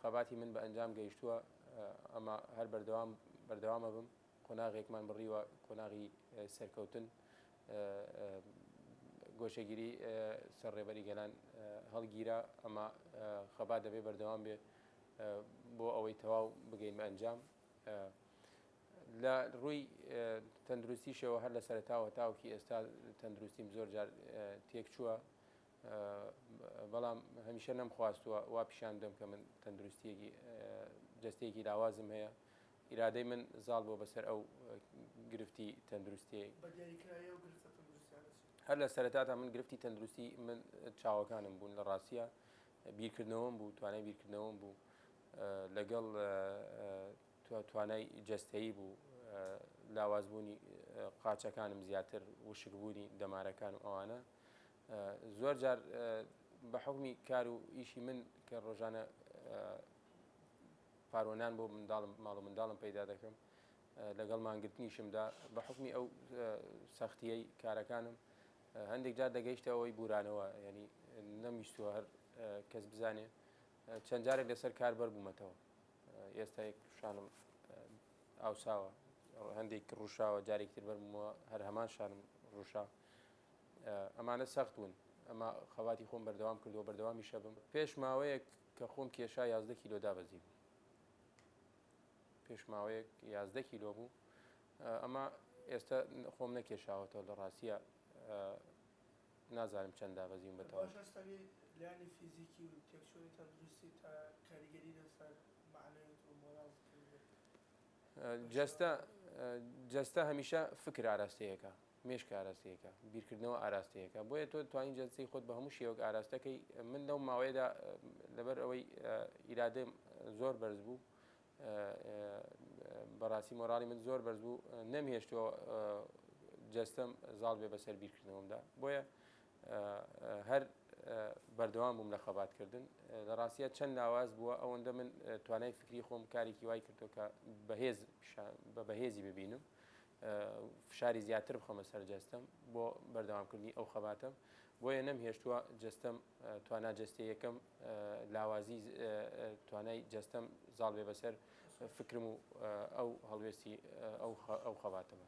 خەباتی من بە ئەنجام گەیشتووە ئەمە هەر بەردەوامە بم قۆناغێکمان بڕیوە قۆناغی سەرکەوتن گۆشەگیری سەر ڕێبەری گەلان هەڵگیرە ئەمە خەبات دەبێ بەردەوام بێ بۆ ئەوەی تەواو بگەین بە ئەنجام لە ڕووی تەندروستیشەوە هەر لە سەرتاوە تاوکی ئێستا تەندروستیم زۆر جار تێک چووە بەڵام هەمیشە نەمخواستووە وا پیشان بدەم کە من تەندروستیەکی جەستەیەکی لاوازم هەیە ئیرادەی من زاڵ بۆ بەسەر ئەو گرفتی تەندروستی هەر لە سەرەتاتا من گرفتی تەندروستی من چاوەکانم بوون لە ڕاستیە بیرکردنەوەم بوو توانای بیرکردنەوەم بوو لەگەڵ توانای جەستەیی بوو لاوازبوونی قاچەکانم زیاتر وشکبوونی دەمارەکان و ئەوانە زۆر جار بە حکمی کار و ئیشی من کە ڕۆژانە پارۆنان بۆ ماڵ و منداڵم پەیدا دەکەم لەگەڵ مانگرتنیشمدا بە حکمی ئەو سەختیەی کارەکانم هەندێک جار دەگەیشتە ئەوەی بورانەوە ینی نەمیستووە هەر کەس بزانێ چەند جارێک لەسەر کار بەربوومەتەوە ئێستا یەک شانم ئاوساوە هەندێک ڕووشاوە جارێکتر بەربوومەوە هەر هەمان شانم ڕووشا ئەمانە سەخت بوون ئەمە خەواتی خۆم بەردەوام کردەوە بەردەوامی شەبم پێش ماوەیەک کە خۆم کێشا 11 کیلۆ دابەزی بوو پێش ماوەیەک 11 کیلۆ بوو ئەمە ئێستا خۆم نەکێشاوەتەوە لە ڕاستیە نازانم چەند دابەزیم بەتەواو لانی فیزیکی و تێکچوونی تەندروستی تا کاریگەری لەسەر معنەوێت و مۆراڵ جەستە هەمیشە فکر ئاراستەیەەکە مێشک ئاراستەیەەکە بیرکردنەوە ئاراستەیەەکە بۆیە تۆ توانین جەستەی خۆت بە هەموو شێوەک ئاراستەکەی من لەو ماوەیەدا لەبەر ئەوەی ئیرادەم زۆر بەرز بوو بەڕاستی مۆراڵی من زۆر بەرز بوو نەمهێشتەوە جەستەم زاڵ بێ بەسەر بیرکردنەوەمدا بۆیە هەر بەردەوام بووم لە خەباتکردن لە ڕاستیە چەند لاواز بووە ئەوەندە من توانای فکری خۆم کارێکی وای کردو کە بە بەهێزی ببینم فشاری زیاتر بخەمە سەر جەستەم بۆ بەردەوامکردنی ئەو خەباتم بۆیە نەمهێشتووە جەستەم توانای جەستی یەکەم لاوازی توانای جەستەم زاڵ بێ بەسەر فکرم و ئەو هەڵوێستی ئەو خەباتەوە